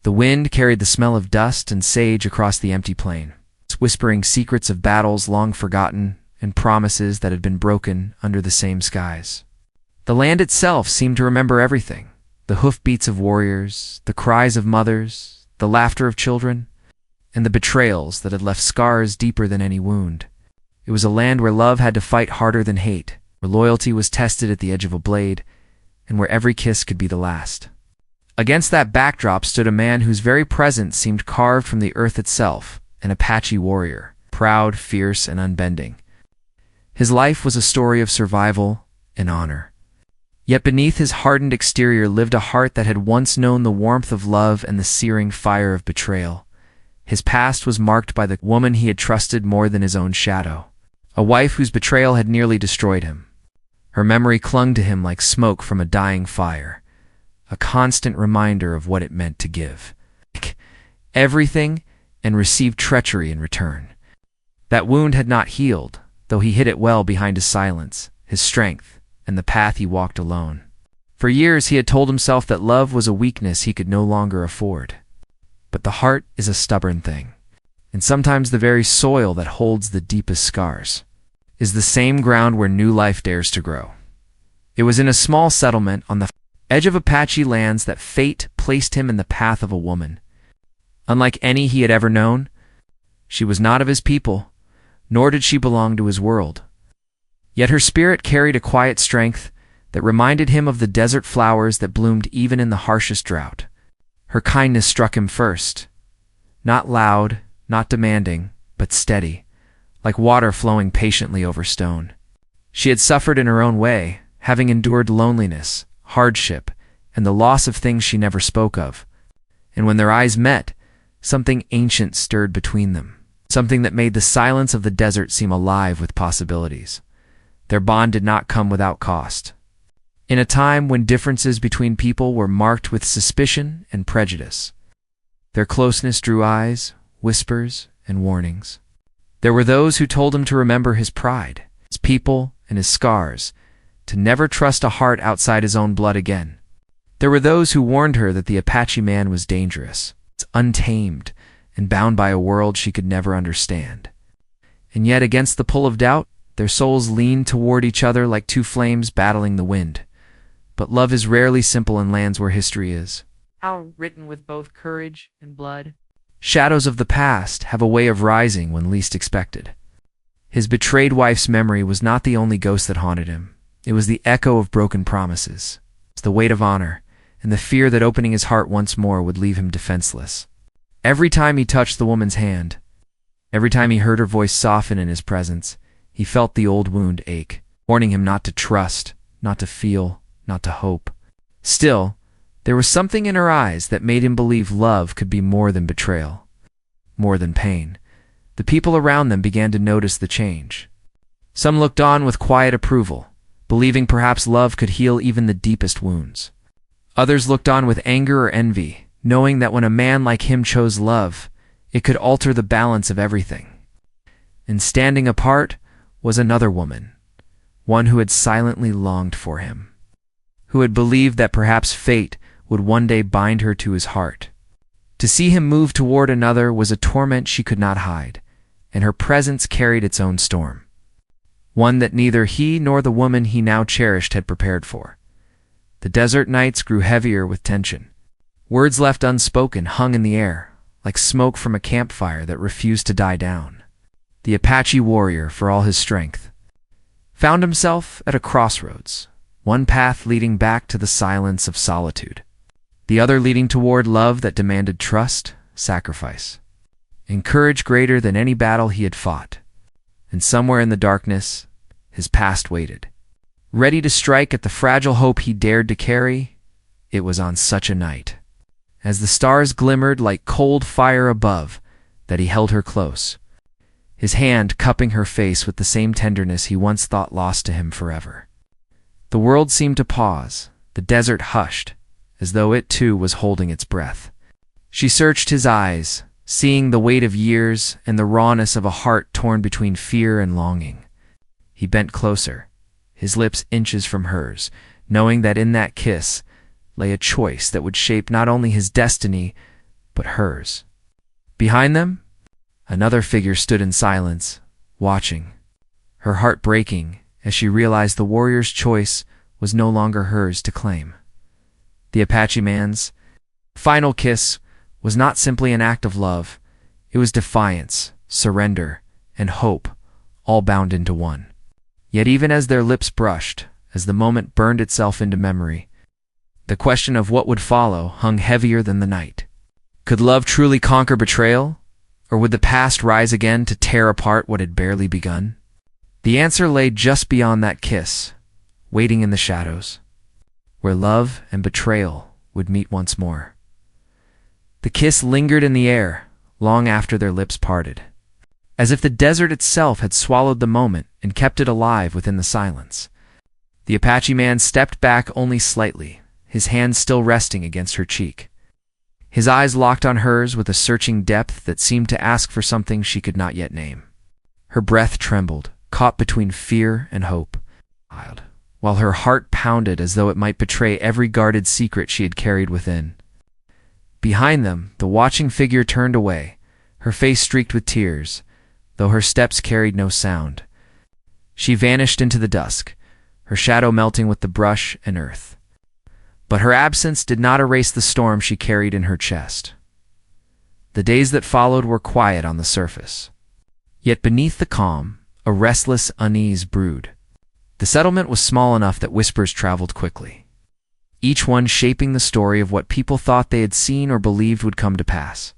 The wind carried the smell of dust and sage across the empty plain, whispering secrets of battles long forgotten and promises that had been broken under the same skies. The land itself seemed to remember everything: the hoofbeats of warriors, the cries of mothers, the laughter of children, and the betrayals that had left scars deeper than any wound. It was a land where love had to fight harder than hate, where loyalty was tested at the edge of a blade, and where every kiss could be the last. Against that backdrop stood a man whose very presence seemed carved from the earth itself, an Apache warrior, proud, fierce, and unbending. His life was a story of survival and honor. Yet beneath his hardened exterior lived a heart that had once known the warmth of love and the searing fire of betrayal. His past was marked by the woman he had trusted more than his own shadow, a wife whose betrayal had nearly destroyed him. Her memory clung to him like smoke from a dying fire, a constant reminder of what it meant to give everything and receive treachery in return. That wound had not healed, though he hid it well behind his silence, his strength, and the path he walked alone. For years he had told himself that love was a weakness he could no longer afford. But the heart is a stubborn thing, and sometimes the very soil that holds the deepest scars is the same ground where new life dares to grow. It was in a small settlement on the edge of Apache lands that fate placed him in the path of a woman. Unlike any he had ever known, she was not of his people, nor did she belong to his world. Yet her spirit carried a quiet strength that reminded him of the desert flowers that bloomed even in the harshest drought. Her kindness struck him first, not loud, not demanding, but steady, like water flowing patiently over stone. She had suffered in her own way, having endured loneliness, hardship, and the loss of things she never spoke of. And when their eyes met, something ancient stirred between them, something that made the silence of the desert seem alive with possibilities. Their bond did not come without cost. In a time when differences between people were marked with suspicion and prejudice, their closeness drew eyes, whispers, and warnings. There were those who told him to remember his pride, his people, and his scars, to never trust a heart outside his own blood again. There were those who warned her that the Apache man was dangerous, untamed, and bound by a world she could never understand. And yet, against the pull of doubt, their souls leaned toward each other like two flames battling the wind. But love is rarely simple in lands where history is written with both courage and blood. Shadows of the past have a way of rising when least expected. His betrayed wife's memory was not the only ghost that haunted him. It was the echo of broken promises, the weight of honor, and the fear that opening his heart once more would leave him defenseless. Every time he touched the woman's hand, every time he heard her voice soften in his presence, he felt the old wound ache, warning him not to trust, not to feel, not to hope. Still, there was something in her eyes that made him believe love could be more than betrayal, more than pain. The people around them began to notice the change. Some looked on with quiet approval, believing perhaps love could heal even the deepest wounds. Others looked on with anger or envy, knowing that when a man like him chose love, it could alter the balance of everything. And standing apart was another woman, one who had silently longed for him, who had believed that perhaps fate would one day bind her to his heart. To see him move toward another was a torment she could not hide, and her presence carried its own storm, one that neither he nor the woman he now cherished had prepared for. The desert nights grew heavier with tension. Words left unspoken hung in the air, like smoke from a campfire that refused to die down. The Apache warrior, for all his strength, found himself at a crossroads, one path leading back to the silence of solitude, the other leading toward love that demanded trust, sacrifice, and courage greater than any battle he had fought. And somewhere in the darkness, his past waited, ready to strike at the fragile hope he dared to carry. It was on such a night, as the stars glimmered like cold fire above, that he held her close, his hand cupping her face with the same tenderness he once thought lost to him forever. The world seemed to pause, the desert hushed, as though it too was holding its breath. She searched his eyes, seeing the weight of years and the rawness of a heart torn between fear and longing. He bent closer, his lips inches from hers, knowing that in that kiss lay a choice that would shape not only his destiny, but hers. Behind them, another figure stood in silence, watching, her heart breaking as she realized the warrior's choice was no longer hers to claim. The Apache man's final kiss was not simply an act of love, it was defiance, surrender, and hope, all bound into one. Yet even as their lips brushed, as the moment burned itself into memory, the question of what would follow hung heavier than the night. Could love truly conquer betrayal, or would the past rise again to tear apart what had barely begun? The answer lay just beyond that kiss, waiting in the shadows, where love and betrayal would meet once more. The kiss lingered in the air long after their lips parted, as if the desert itself had swallowed the moment and kept it alive within the silence. The Apache man stepped back only slightly, his hand still resting against her cheek. His eyes locked on hers with a searching depth that seemed to ask for something she could not yet name. Her breath trembled, caught between fear and hope, while her heart pounded as though it might betray every guarded secret she had carried within. Behind them, the watching figure turned away, her face streaked with tears, though her steps carried no sound. She vanished into the dusk, her shadow melting with the brush and earth. But her absence did not erase the storm she carried in her chest. The days that followed were quiet on the surface. Yet beneath the calm, a restless unease brewed. The settlement was small enough that whispers traveled quickly, each one shaping the story of what people thought they had seen or believed would come to pass.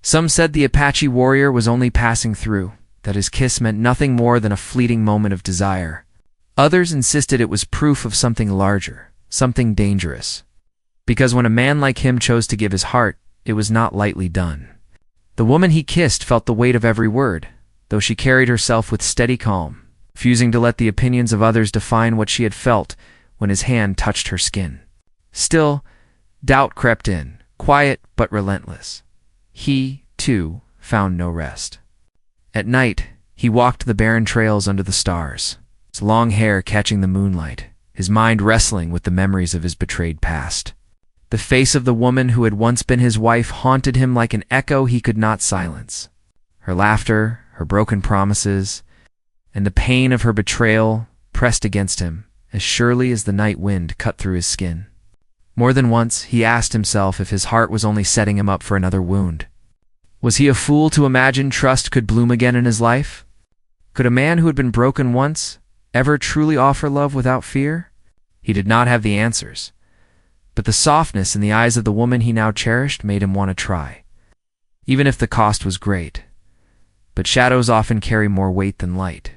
Some said the Apache warrior was only passing through, that his kiss meant nothing more than a fleeting moment of desire. Others insisted it was proof of something larger, something dangerous. Because when a man like him chose to give his heart, it was not lightly done. The woman he kissed felt the weight of every word, though she carried herself with steady calm, refusing to let the opinions of others define what she had felt when his hand touched her skin. Still, doubt crept in, quiet but relentless. He, too, found no rest. At night, he walked the barren trails under the stars, his long hair catching the moonlight, his mind wrestling with the memories of his betrayed past. The face of the woman who had once been his wife haunted him like an echo he could not silence. Her laughter, her broken promises, and the pain of her betrayal pressed against him as surely as the night wind cut through his skin. More than once, he asked himself if his heart was only setting him up for another wound. Was he a fool to imagine trust could bloom again in his life? Could a man who had been broken once ever truly offer love without fear? He did not have the answers, but the softness in the eyes of the woman he now cherished made him want to try, even if the cost was great. But shadows often carry more weight than light.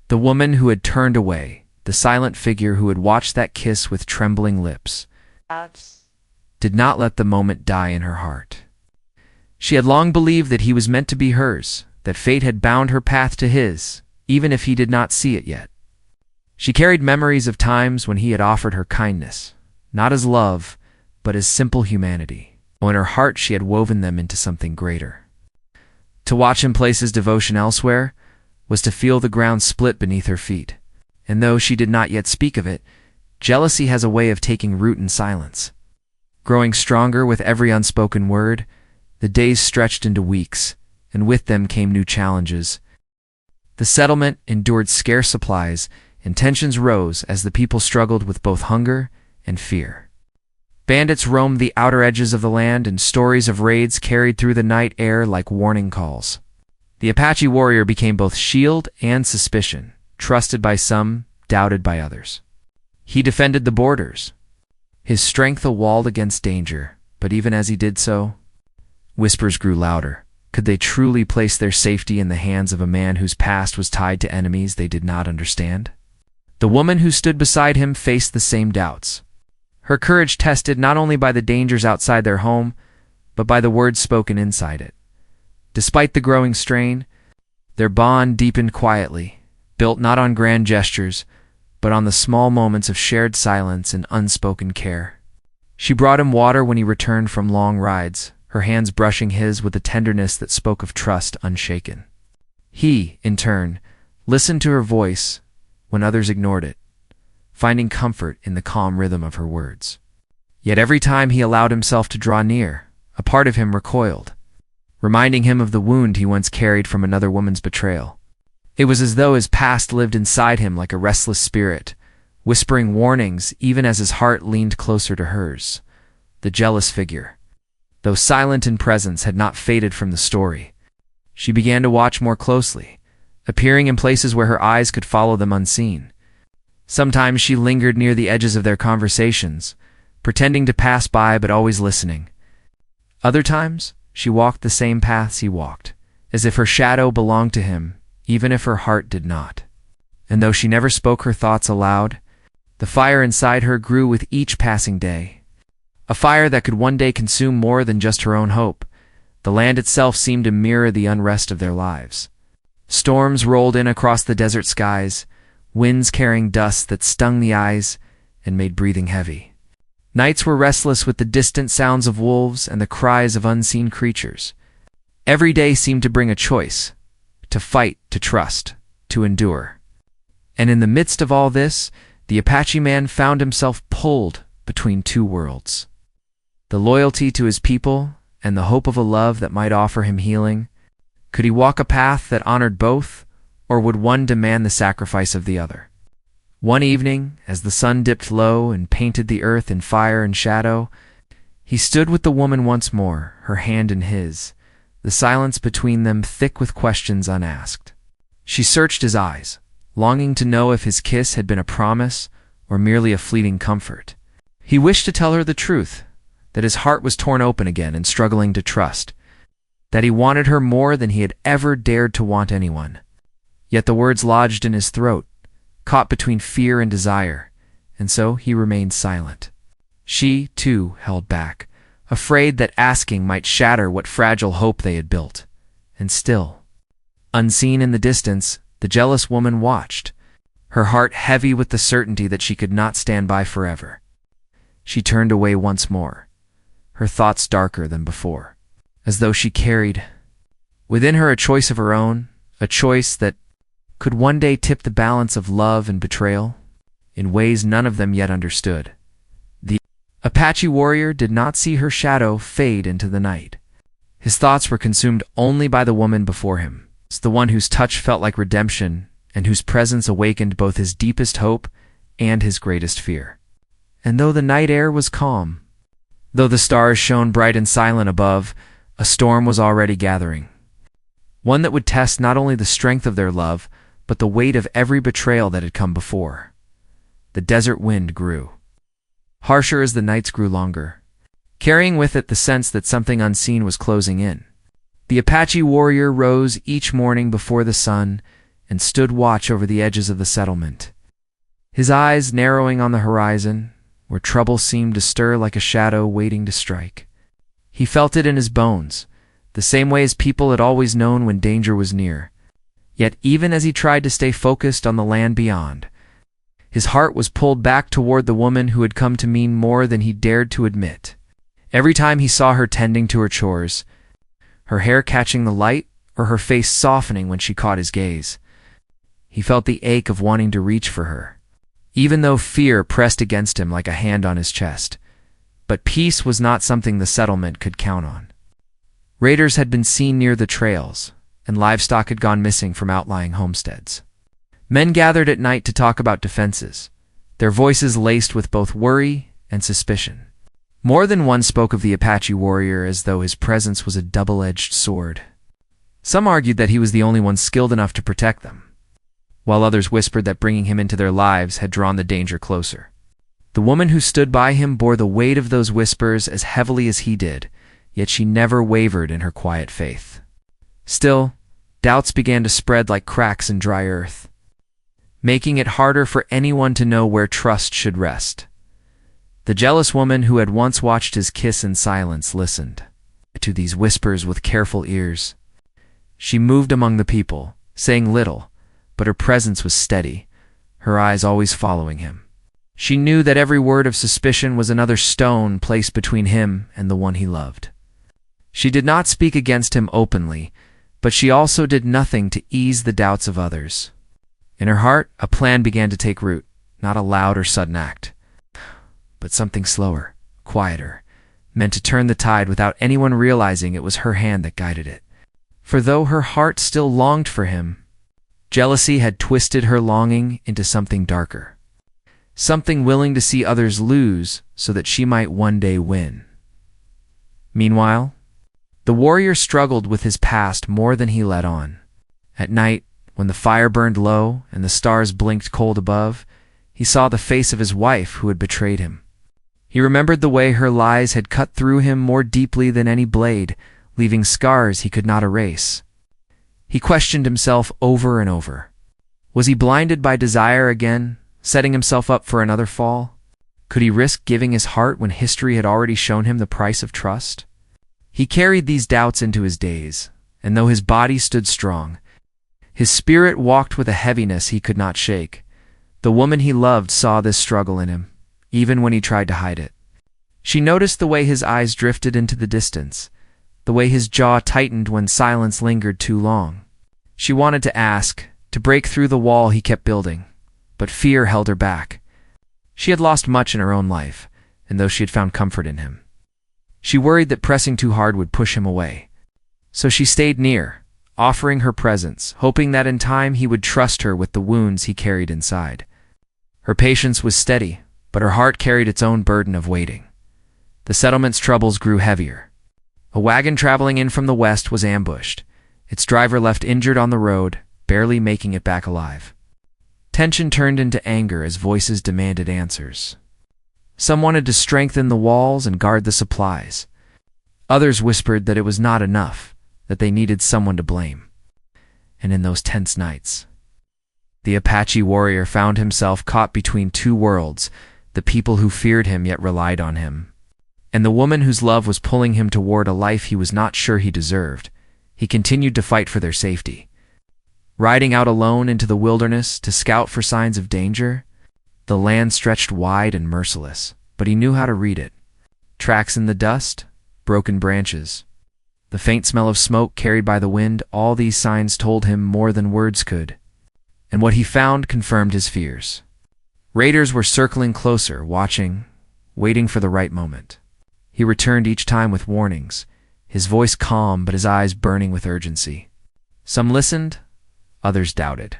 The woman who had turned away, the silent figure who had watched that kiss with trembling lips, did not let the moment die in her heart. She had long believed that he was meant to be hers, that fate had bound her path to his, even if he did not see it yet. She carried memories of times when he had offered her kindness, not as love, but as simple humanity, while in her heart she had woven them into something greater. To watch him place his devotion elsewhere was to feel the ground split beneath her feet, and though she did not yet speak of it, jealousy has a way of taking root in silence. Growing stronger with every unspoken word, the days stretched into weeks, and with them came new challenges. The settlement endured scarce supplies, and tensions rose as the people struggled with both hunger and fear. Bandits roamed the outer edges of the land, and stories of raids carried through the night air like warning calls. The Apache warrior became both shield and suspicion, trusted by some, doubted by others. He defended the borders, his strength a wall against danger, but even as he did so, whispers grew louder. Could they truly place their safety in the hands of a man whose past was tied to enemies they did not understand? The woman who stood beside him faced the same doubts, her courage tested not only by the dangers outside their home, but by the words spoken inside it. Despite the growing strain, their bond deepened quietly, built not on grand gestures, but on the small moments of shared silence and unspoken care. She brought him water when he returned from long rides, her hands brushing his with a tenderness that spoke of trust unshaken. He, in turn, listened to her voice when others ignored it, finding comfort in the calm rhythm of her words. Yet every time he allowed himself to draw near, a part of him recoiled, reminding him of the wound he once carried from another woman's betrayal. It was as though his past lived inside him like a restless spirit, whispering warnings even as his heart leaned closer to hers. The jealous figure, though silent in presence, had not faded from the story. She began to watch more closely, appearing in places where her eyes could follow them unseen. Sometimes she lingered near the edges of their conversations, pretending to pass by but always listening. Other times, she walked the same paths he walked, as if her shadow belonged to him, even if her heart did not. And though she never spoke her thoughts aloud, the fire inside her grew with each passing day. A fire that could one day consume more than just her own hope. The land itself seemed to mirror the unrest of their lives. Storms rolled in across the desert skies, winds carrying dust that stung the eyes and made breathing heavy. Nights were restless with the distant sounds of wolves and the cries of unseen creatures. Every day seemed to bring a choice: to fight, to trust, to endure. And in the midst of all this, the Apache man found himself pulled between two worlds: the loyalty to his people and the hope of a love that might offer him healing. Could he walk a path that honored both, or would one demand the sacrifice of the other? One evening, as the sun dipped low and painted the earth in fire and shadow, he stood with the woman once more, her hand in his, the silence between them thick with questions unasked. She searched his eyes, longing to know if his kiss had been a promise or merely a fleeting comfort. He wished to tell her the truth, that his heart was torn open again and struggling to trust, that he wanted her more than he had ever dared to want anyone. Yet the words lodged in his throat, caught between fear and desire, and so he remained silent. She, too, held back, afraid that asking might shatter what fragile hope they had built. And still, unseen in the distance, the jealous woman watched, her heart heavy with the certainty that she could not stand by forever. She turned away once more, her thoughts darker than before, as though she carried within her a choice of her own, a choice that could one day tip the balance of love and betrayal in ways none of them yet understood. The Apache warrior did not see her shadow fade into the night. His thoughts were consumed only by the woman before him, the one whose touch felt like redemption and whose presence awakened both his deepest hope and his greatest fear. And though the night air was calm, though the stars shone bright and silent above, a storm was already gathering. One that would test not only the strength of their love, but the weight of every betrayal that had come before. The desert wind grew, harsher as the nights grew longer, carrying with it the sense that something unseen was closing in. The Apache warrior rose each morning before the sun and stood watch over the edges of the settlement, his eyes narrowing on the horizon, where trouble seemed to stir like a shadow waiting to strike. He felt it in his bones, the same way as people had always known when danger was near. Yet even as he tried to stay focused on the land beyond, his heart was pulled back toward the woman who had come to mean more than he dared to admit. Every time he saw her tending to her chores, her hair catching the light or her face softening when she caught his gaze, he felt the ache of wanting to reach for her, even though fear pressed against him like a hand on his chest. But peace was not something the settlement could count on. Raiders had been seen near the trails, and livestock had gone missing from outlying homesteads. Men gathered at night to talk about defenses, their voices laced with both worry and suspicion. More than one spoke of the Apache warrior as though his presence was a double-edged sword. Some argued that he was the only one skilled enough to protect them, while others whispered that bringing him into their lives had drawn the danger closer. The woman who stood by him bore the weight of those whispers as heavily as he did, yet she never wavered in her quiet faith. Still, doubts began to spread like cracks in dry earth, making it harder for anyone to know where trust should rest. The jealous woman who had once watched his kiss in silence listened to these whispers with careful ears. She moved among the people, saying little, but her presence was steady, her eyes always following him. She knew that every word of suspicion was another stone placed between him and the one he loved. She did not speak against him openly, but she also did nothing to ease the doubts of others. In her heart, a plan began to take root, not a loud or sudden act, but something slower, quieter, meant to turn the tide without anyone realizing it was her hand that guided it. For though her heart still longed for him, jealousy had twisted her longing into something darker, something willing to see others lose so that she might one day win. Meanwhile, the warrior struggled with his past more than he let on. At night, when the fire burned low and the stars blinked cold above, he saw the face of his wife who had betrayed him. He remembered the way her lies had cut through him more deeply than any blade, leaving scars he could not erase. He questioned himself over and over. Was he blinded by desire again, setting himself up for another fall? Could he risk giving his heart when history had already shown him the price of trust? He carried these doubts into his days, and though his body stood strong, his spirit walked with a heaviness he could not shake. The woman he loved saw this struggle in him, even when he tried to hide it. She noticed the way his eyes drifted into the distance, the way his jaw tightened when silence lingered too long. She wanted to ask, to break through the wall he kept building, but fear held her back. She had lost much in her own life, and though she had found comfort in him, she worried that pressing too hard would push him away. So she stayed near, offering her presence, hoping that in time he would trust her with the wounds he carried inside. Her patience was steady, but her heart carried its own burden of waiting. The settlement's troubles grew heavier. A wagon traveling in from the west was ambushed, its driver left injured on the road, barely making it back alive. Tension turned into anger as voices demanded answers. Some wanted to strengthen the walls and guard the supplies. Others whispered that it was not enough, that they needed someone to blame. And in those tense nights, the Apache warrior found himself caught between two worlds, the people who feared him yet relied on him, and the woman whose love was pulling him toward a life he was not sure he deserved. He continued to fight for their safety. Riding out alone into the wilderness to scout for signs of danger, the land stretched wide and merciless, but he knew how to read it. Tracks in the dust, broken branches, the faint smell of smoke carried by the wind, all these signs told him more than words could. And what he found confirmed his fears. Raiders were circling closer, watching, waiting for the right moment. He returned each time with warnings, his voice calm but his eyes burning with urgency. Some listened, others doubted.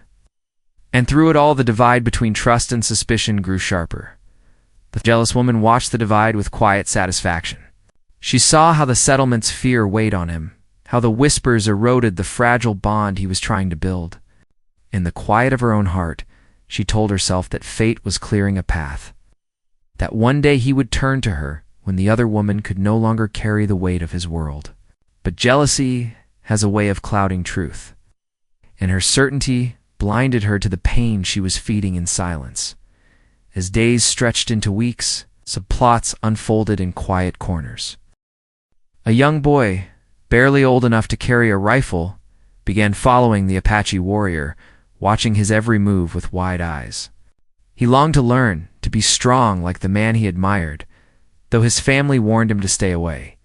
And through it all, the divide between trust and suspicion grew sharper. The jealous woman watched the divide with quiet satisfaction. She saw how the settlement's fear weighed on him, how the whispers eroded the fragile bond he was trying to build. In the quiet of her own heart, she told herself that fate was clearing a path, that one day he would turn to her when the other woman could no longer carry the weight of his world. But jealousy has a way of clouding truth, and her certainty blinded her to the pain she was feeding in silence. As days stretched into weeks, subplots unfolded in quiet corners. A young boy, barely old enough to carry a rifle, began following the Apache warrior, watching his every move with wide eyes. He longed to learn, to be strong like the man he admired, though his family warned him to stay away.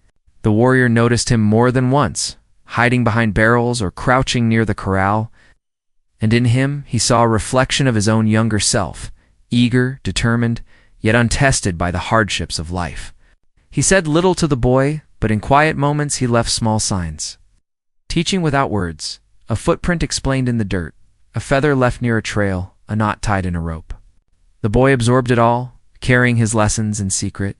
The warrior noticed him more than once, hiding behind barrels or crouching near the corral, and in him he saw a reflection of his own younger self, eager, determined, yet untested by the hardships of life. He said little to the boy, but in quiet moments he left small signs. Teaching without words, a footprint explained in the dirt, a feather left near a trail, a knot tied in a rope. The boy absorbed it all, carrying his lessons in secret.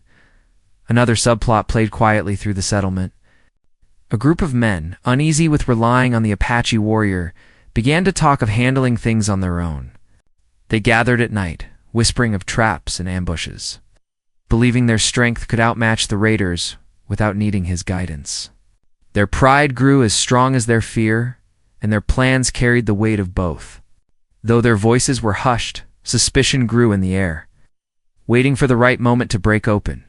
Another subplot played quietly through the settlement. A group of men, uneasy with relying on the Apache warrior, began to talk of handling things on their own. They gathered at night, whispering of traps and ambushes, believing their strength could outmatch the raiders without needing his guidance. Their pride grew as strong as their fear, and their plans carried the weight of both. Though their voices were hushed, suspicion grew in the air, waiting for the right moment to break open.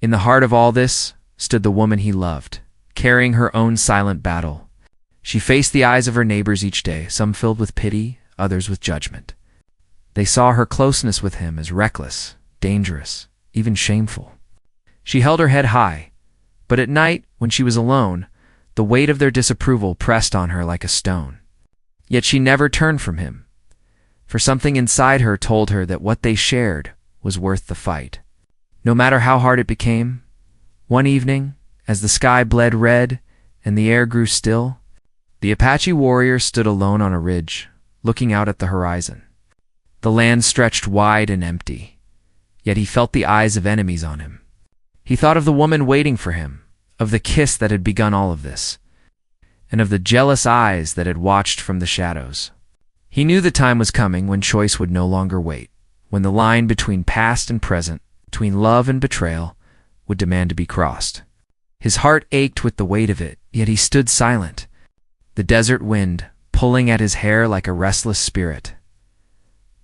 In the heart of all this stood the woman he loved, carrying her own silent battle. She faced the eyes of her neighbors each day, some filled with pity, others with judgment. They saw her closeness with him as reckless, dangerous, even shameful. She held her head high, but at night, when she was alone, the weight of their disapproval pressed on her like a stone. Yet she never turned from him, for something inside her told her that what they shared was worth the fight. No matter how hard it became, One evening, as the sky bled red and the air grew still, the Apache warrior stood alone on a ridge, looking out at the horizon. The land stretched wide and empty, yet he felt the eyes of enemies on him. He thought of the woman waiting for him, of the kiss that had begun all of this, and of the jealous eyes that had watched from the shadows. He knew the time was coming when choice would no longer wait, when the line between past and present, between love and betrayal, would demand to be crossed. His heart ached with the weight of it, yet he stood silent, the desert wind pulling at his hair like a restless spirit.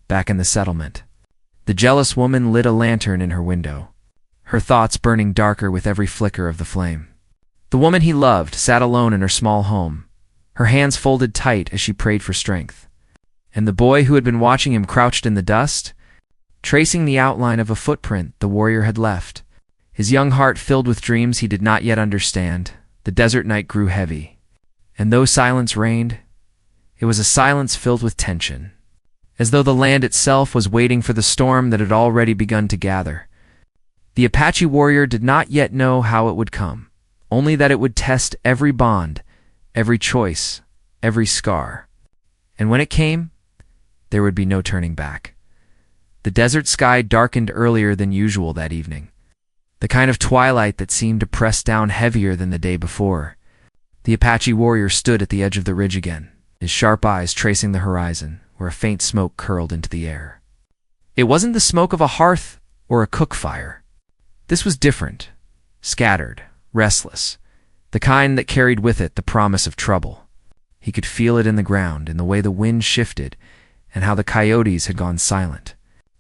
Back in the settlement, the jealous woman lit a lantern in her window, her thoughts burning darker with every flicker of the flame. The woman he loved sat alone in her small home, her hands folded tight as she prayed for strength. And the boy who had been watching him crouched in the dust, tracing the outline of a footprint the warrior had left. His young heart filled with dreams he did not yet understand. The desert night grew heavy, and though silence reigned, it was a silence filled with tension, as though the land itself was waiting for the storm that had already begun to gather. The Apache warrior did not yet know how it would come, only that it would test every bond, every choice, every scar. And when it came, there would be no turning back. The desert sky darkened earlier than usual that evening, the kind of twilight that seemed to press down heavier than the day before. The Apache warrior stood at the edge of the ridge again, his sharp eyes tracing the horizon, where a faint smoke curled into the air. It wasn't the smoke of a hearth or a cook fire. This was different, scattered, restless, the kind that carried with it the promise of trouble. He could feel it in the ground, in the way the wind shifted, and how the coyotes had gone silent.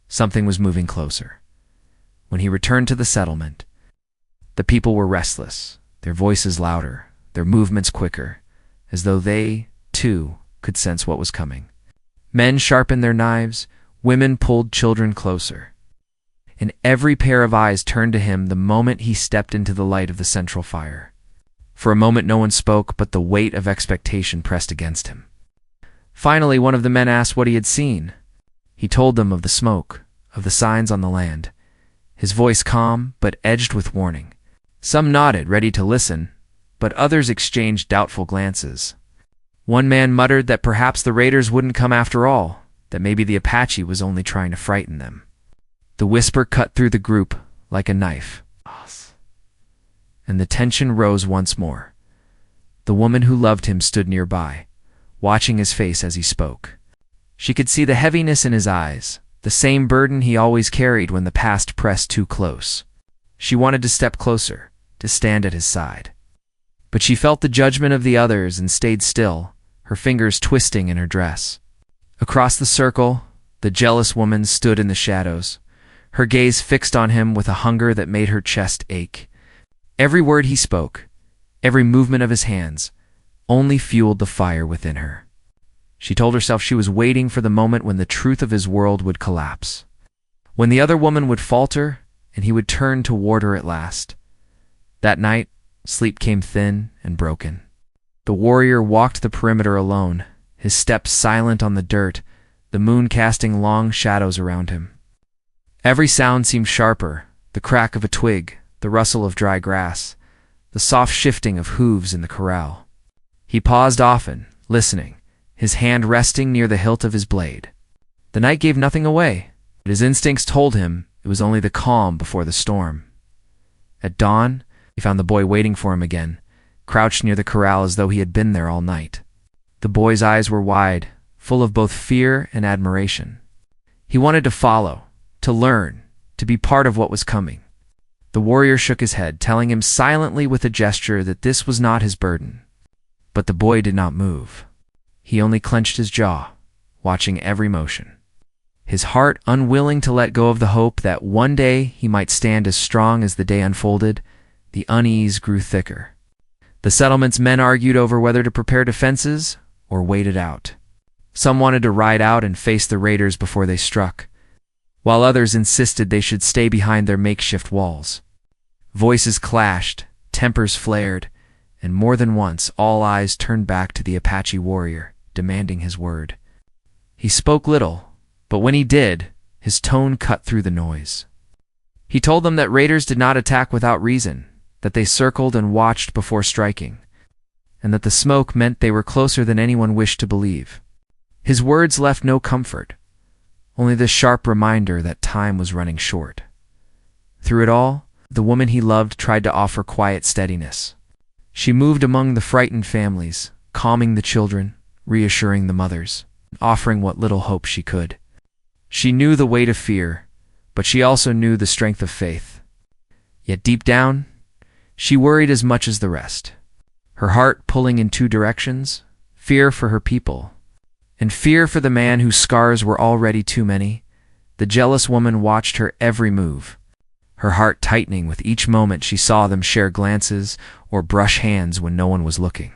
Something was moving closer. When he returned to the settlement, the people were restless, their voices louder, their movements quicker, as though they, too, could sense what was coming. Men sharpened their knives, women pulled children closer, and every pair of eyes turned to him the moment he stepped into the light of the central fire. For a moment no one spoke, but the weight of expectation pressed against him. Finally, one of the men asked what he had seen. He told them of the smoke, of the signs on the land, his voice calm but edged with warning. Some nodded, ready to listen, but others exchanged doubtful glances. One man muttered that perhaps the raiders wouldn't come after all, that maybe the Apache was only trying to frighten them. The whisper cut through the group like a knife, and the tension rose once more. The woman who loved him stood nearby, watching his face as he spoke. She could see the heaviness in his eyes, the same burden he always carried when the past pressed too close. She wanted to step closer, to stand at his side. But she felt the judgment of the others and stayed still, her fingers twisting in her dress. Across the circle, the jealous woman stood in the shadows, her gaze fixed on him with a hunger that made her chest ache. Every word he spoke, every movement of his hands, only fueled the fire within her. She told herself she was waiting for the moment when the truth of his world would collapse, when the other woman would falter and he would turn toward her at last. That night, sleep came thin and broken. The warrior walked the perimeter alone, his steps silent on the dirt, the moon casting long shadows around him. Every sound seemed sharper, the crack of a twig, the rustle of dry grass, the soft shifting of hooves in the corral. He paused often, listening, his hand resting near the hilt of his blade. The night gave nothing away, but his instincts told him it was only the calm before the storm. At dawn, he found the boy waiting for him again, crouched near the corral as though he had been there all night. The boy's eyes were wide, full of both fear and admiration. He wanted to follow, to learn, to be part of what was coming. The warrior shook his head, telling him silently with a gesture that this was not his burden. But the boy did not move. He only clenched his jaw, watching every motion, his heart unwilling to let go of the hope that one day he might stand as strong as the day unfolded. The unease grew thicker. The settlement's men argued over whether to prepare defenses or wait it out. Some wanted to ride out and face the raiders before they struck, while others insisted they should stay behind their makeshift walls. Voices clashed, tempers flared, and more than once all eyes turned back to the Apache warrior, demanding his word. He spoke little, but when he did, his tone cut through the noise. He told them that raiders did not attack without reason. that they circled and watched before striking, and that the smoke meant they were closer than anyone wished to believe. His words left no comfort, only the sharp reminder that time was running short. Through it all, the woman he loved tried to offer quiet steadiness. She moved among the frightened families, calming the children, reassuring the mothers, offering what little hope she could. She knew the weight of fear, but she also knew the strength of faith. Yet deep down, she worried as much as the rest, her heart pulling in two directions: fear for her people, and fear for the man whose scars were already too many. The jealous woman watched her every move, her heart tightening with each moment she saw them share glances or brush hands when no one was looking.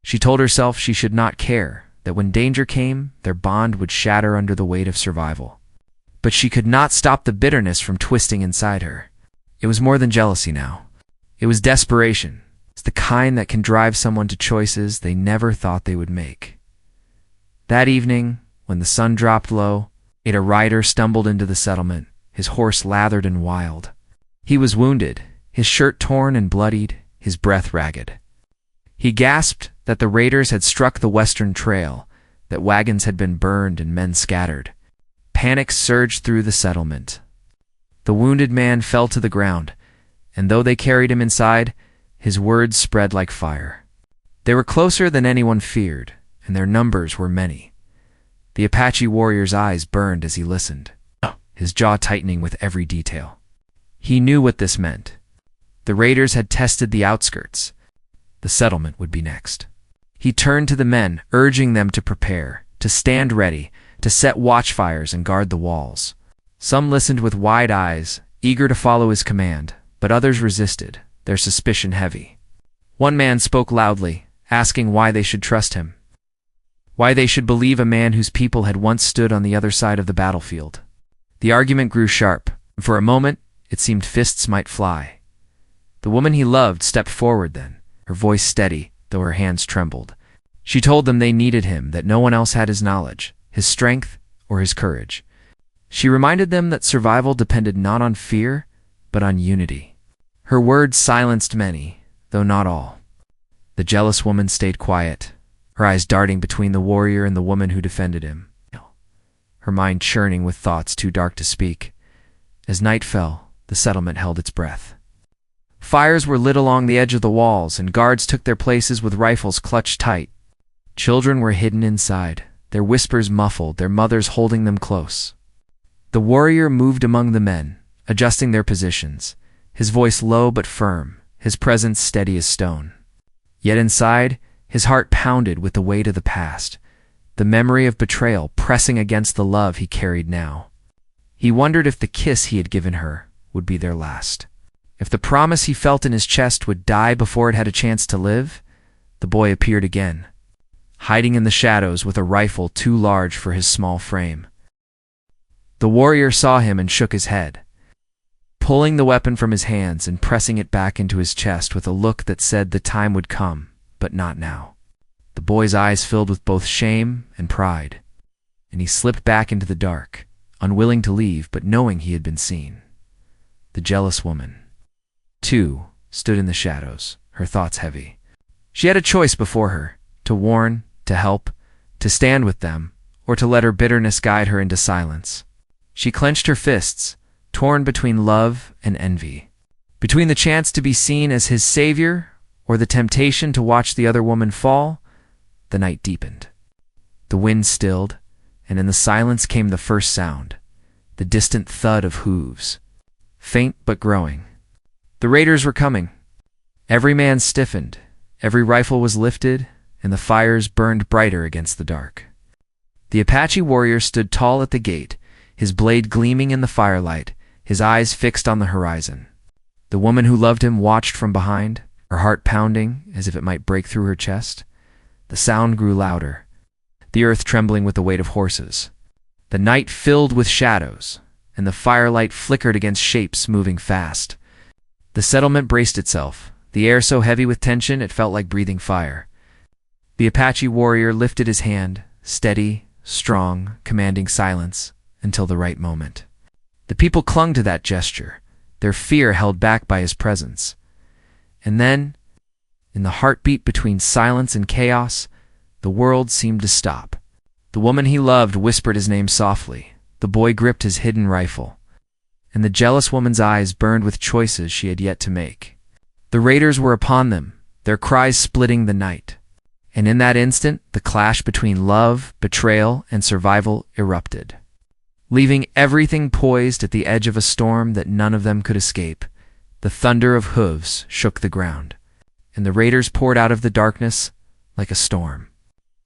She told herself she should not care, that when danger came, their bond would shatter under the weight of survival. But she could not stop the bitterness from twisting inside her. It was more than jealousy now. It was desperation. It's the kind that can drive someone to choices they never thought they would make. That evening, when the sun dropped low, a rider stumbled into the settlement, his horse lathered and wild. He was wounded, his shirt torn and bloodied, his breath ragged. He gasped that the raiders had struck the western trail, that wagons had been burned and men scattered. Panic surged through the settlement. The wounded man fell to the ground, and though they carried him inside, his words spread like fire. They were closer than anyone feared, and their numbers were many. The Apache warrior's eyes burned as he listened, his jaw tightening with every detail. He knew what this meant. The raiders had tested the outskirts. The settlement would be next. He turned to the men, urging them to prepare, to stand ready, to set watchfires and guard the walls. Some listened with wide eyes, eager to follow his command, but others resisted, their suspicion heavy. One man spoke loudly, asking why they should trust him, why they should believe a man whose people had once stood on the other side of the battlefield. The argument grew sharp, and for a moment it seemed fists might fly. The woman he loved stepped forward then, her voice steady, though her hands trembled. She told them they needed him, that no one else had his knowledge, his strength, or his courage. She reminded them that survival depended not on fear, but on unity. Her words silenced many, though not all. The jealous woman stayed quiet, her eyes darting between the warrior and the woman who defended him, her mind churning with thoughts too dark to speak. As night fell, the settlement held its breath. Fires were lit along the edge of the walls, and guards took their places with rifles clutched tight. Children were hidden inside, their whispers muffled, their mothers holding them close. The warrior moved among the men, adjusting their positions, his voice low but firm, his presence steady as stone. Yet inside, his heart pounded with the weight of the past, the memory of betrayal pressing against the love he carried now. He wondered if the kiss he had given her would be their last. If the promise he felt in his chest would die before it had a chance to live. The boy appeared again, hiding in the shadows with a rifle too large for his small frame. The warrior saw him and shook his head, pulling the weapon from his hands and pressing it back into his chest with a look that said the time would come, but not now. The boy's eyes filled with both shame and pride, and he slipped back into the dark, unwilling to leave but knowing he had been seen. The jealous woman, too, stood in the shadows, her thoughts heavy. She had a choice before her, to warn, to help, to stand with them, or to let her bitterness guide her into silence. She clenched her fists, torn between love and envy, between the chance to be seen as his savior or the temptation to watch the other woman fall. The night deepened. The wind stilled, and in the silence came the first sound, the distant thud of hooves, faint but growing. The raiders were coming. Every man stiffened, every rifle was lifted, and the fires burned brighter against the dark. The Apache warrior stood tall at the gate, his blade gleaming in the firelight, his eyes fixed on the horizon. The woman who loved him watched from behind, her heart pounding as if it might break through her chest. The sound grew louder, the earth trembling with the weight of horses. The night filled with shadows, and the firelight flickered against shapes moving fast. The settlement braced itself, the air so heavy with tension it felt like breathing fire. The Apache warrior lifted his hand, steady, strong, commanding silence, until the right moment. The people clung to that gesture, their fear held back by his presence. And then, in the heartbeat between silence and chaos, the world seemed to stop. The woman he loved whispered his name softly. The boy gripped his hidden rifle, and the jealous woman's eyes burned with choices she had yet to make. The raiders were upon them, their cries splitting the night. And in that instant, the clash between love, betrayal, and survival erupted. Leaving everything poised at the edge of a storm that none of them could escape, the thunder of hooves shook the ground, and the raiders poured out of the darkness like a storm.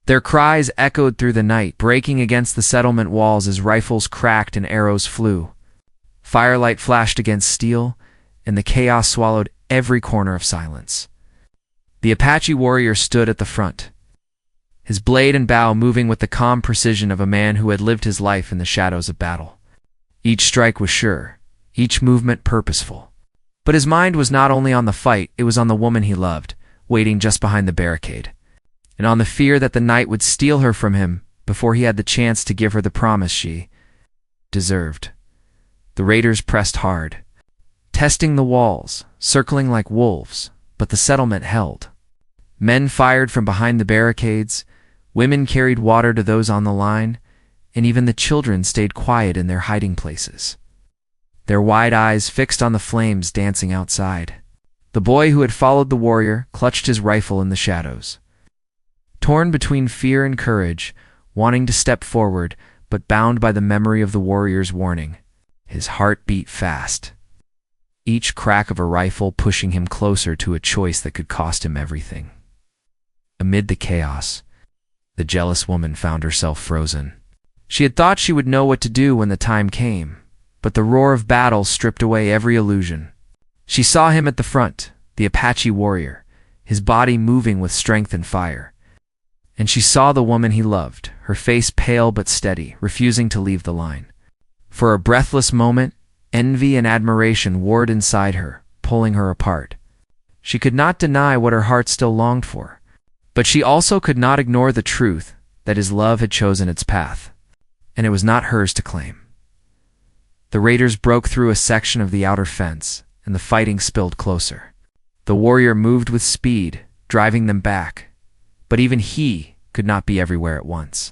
Their cries echoed through the night, breaking against the settlement walls as rifles cracked and arrows flew. Firelight flashed against steel, and the chaos swallowed every corner of silence. The Apache warrior stood at the front, his blade and bow moving with the calm precision of a man who had lived his life in the shadows of battle. Each strike was sure, each movement purposeful. But his mind was not only on the fight, it was on the woman he loved, waiting just behind the barricade, and on the fear that the night would steal her from him before he had the chance to give her the promise she deserved. The raiders pressed hard, testing the walls, circling like wolves, but the settlement held. Men fired from behind the barricades, women carried water to those on the line, and even the children stayed quiet in their hiding places, their wide eyes fixed on the flames dancing outside. The boy who had followed the warrior clutched his rifle in the shadows, torn between fear and courage, wanting to step forward, but bound by the memory of the warrior's warning. His heart beat fast, each crack of a rifle pushing him closer to a choice that could cost him everything. Amid the chaos, the jealous woman found herself frozen. She had thought she would know what to do when the time came, but the roar of battle stripped away every illusion. She saw him at the front, the Apache warrior, his body moving with strength and fire. And she saw the woman he loved, her face pale but steady, refusing to leave the line. For a breathless moment, envy and admiration warred inside her, pulling her apart. She could not deny what her heart still longed for, but she also could not ignore the truth that his love had chosen its path, and it was not hers to claim. The raiders broke through a section of the outer fence, and the fighting spilled closer. The warrior moved with speed, driving them back, but even he could not be everywhere at once.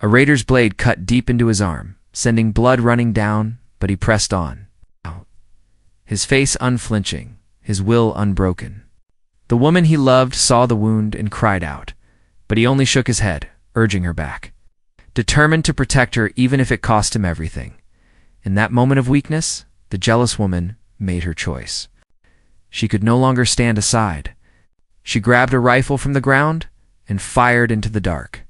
A raider's blade cut deep into his arm, sending blood running down, but he pressed on, his face unflinching, his will unbroken. The woman he loved saw the wound and cried out, but he only shook his head, urging her back, determined to protect her even if it cost him everything. In that moment of weakness, the jealous woman made her choice. She could no longer stand aside. She grabbed a rifle from the ground and fired into the dark,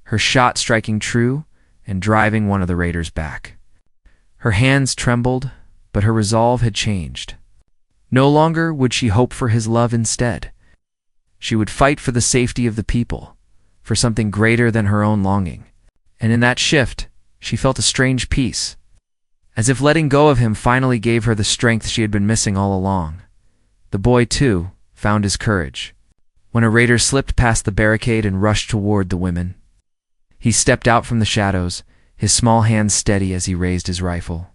her shot striking true and driving one of the raiders back. Her hands trembled, but her resolve had changed. No longer would she hope for his love instead. She would fight for the safety of the people, for something greater than her own longing. And in that shift, she felt a strange peace, as if letting go of him finally gave her the strength she had been missing all along. The boy, too, found his courage. When a raider slipped past the barricade and rushed toward the women, he stepped out from the shadows, his small hands steady as he raised his rifle.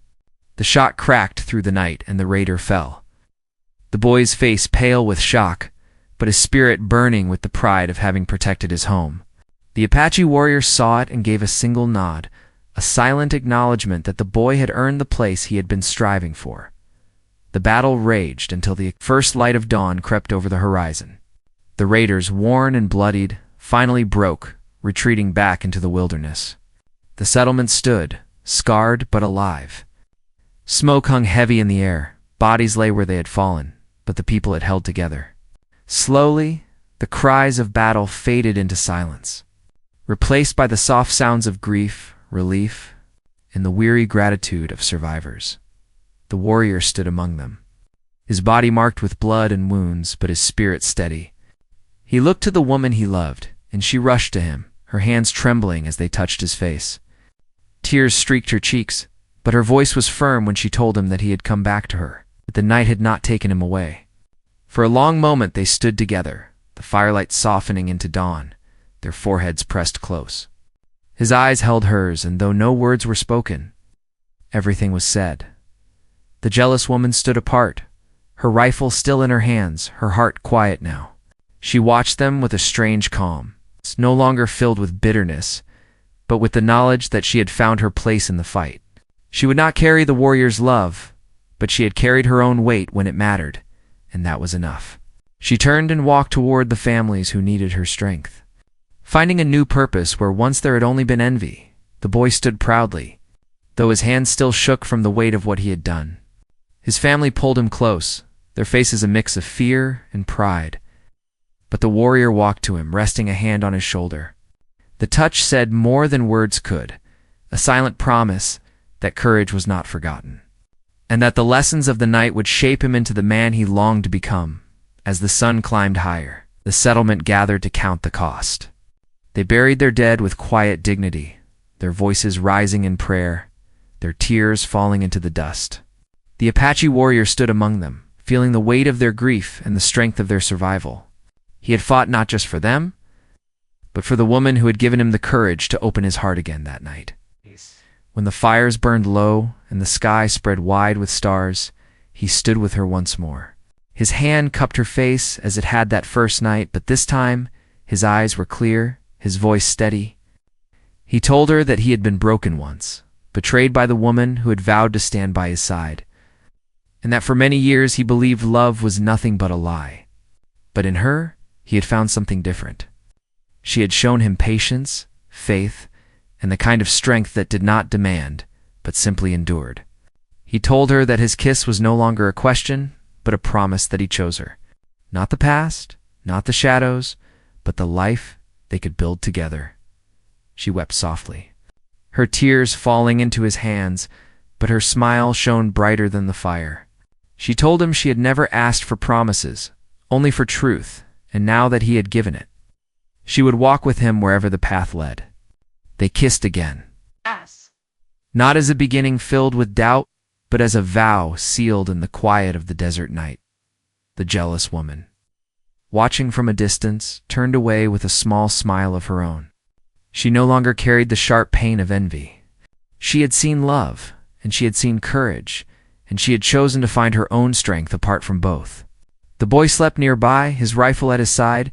The shot cracked through the night and the raider fell, the boy's face pale with shock, but his spirit burning with the pride of having protected his home. The Apache warrior saw it and gave a single nod, a silent acknowledgement that the boy had earned the place he had been striving for. The battle raged until the first light of dawn crept over the horizon. The raiders, worn and bloodied, finally broke, retreating back into the wilderness. The settlement stood, scarred but alive. Smoke hung heavy in the air, bodies lay where they had fallen, but the people had held together. Slowly, the cries of battle faded into silence, replaced by the soft sounds of grief, relief, and the weary gratitude of survivors. The warrior stood among them, his body marked with blood and wounds, but his spirit steady. He looked to the woman he loved, and she rushed to him, her hands trembling as they touched his face. Tears streaked her cheeks, but her voice was firm when she told him that he had come back to her, that the night had not taken him away. For a long moment they stood together, the firelight softening into dawn, their foreheads pressed close. His eyes held hers, and though no words were spoken, everything was said. The jealous woman stood apart, her rifle still in her hands, her heart quiet now. She watched them with a strange calm, no longer filled with bitterness, but with the knowledge that she had found her place in the fight. She would not carry the warrior's love, but she had carried her own weight when it mattered, and that was enough. She turned and walked toward the families who needed her strength. Finding a new purpose where once there had only been envy, the boy stood proudly, though his hands still shook from the weight of what he had done. His family pulled him close, their faces a mix of fear and pride. But the warrior walked to him, resting a hand on his shoulder. The touch said more than words could, a silent promise that courage was not forgotten, and that the lessons of the night would shape him into the man he longed to become. As the sun climbed higher, the settlement gathered to count the cost. They buried their dead with quiet dignity, their voices rising in prayer, their tears falling into the dust. The Apache warrior stood among them, feeling the weight of their grief and the strength of their survival. He had fought not just for them, but for the woman who had given him the courage to open his heart again that night. When the fires burned low and the sky spread wide with stars, he stood with her once more. His hand cupped her face as it had that first night, but this time his eyes were clear, his voice steady. He told her that he had been broken once, betrayed by the woman who had vowed to stand by his side, and that for many years he believed love was nothing but a lie. But in her, he had found something different. She had shown him patience, faith, and the kind of strength that did not demand, but simply endured. He told her that his kiss was no longer a question, but a promise that he chose her. Not the past, not the shadows, but the life they could build together. She wept softly, her tears falling into his hands, but her smile shone brighter than the fire. She told him she had never asked for promises, only for truth, and now that he had given it, she would walk with him wherever the path led. They kissed again. Yes. Not as a beginning filled with doubt, but as a vow sealed in the quiet of the desert night. The jealous woman, watching from a distance, turned away with a small smile of her own. She no longer carried the sharp pain of envy. She had seen love, and she had seen courage, and she had chosen to find her own strength apart from both. The boy slept nearby, his rifle at his side,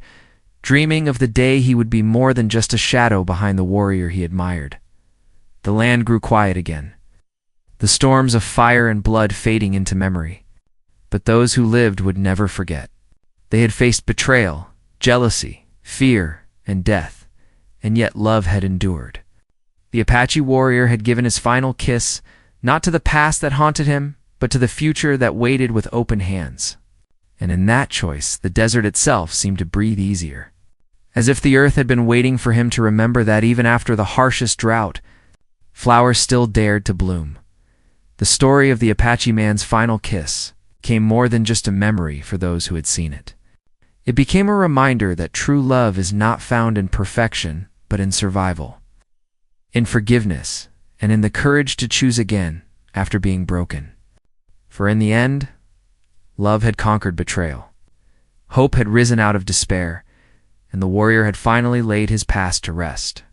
dreaming of the day he would be more than just a shadow behind the warrior he admired. The land grew quiet again, the storms of fire and blood fading into memory. But those who lived would never forget. They had faced betrayal, jealousy, fear, and death, and yet love had endured. The Apache warrior had given his final kiss, not to the past that haunted him, but to the future that waited with open hands. And in that choice, the desert itself seemed to breathe easier, as if the earth had been waiting for him to remember that even after the harshest drought, flowers still dared to bloom. The story of the Apache man's final kiss came more than just a memory for those who had seen it. It became a reminder that true love is not found in perfection, but in survival, in forgiveness, and in the courage to choose again after being broken. For in the end, love had conquered betrayal. Hope had risen out of despair, and the warrior had finally laid his past to rest.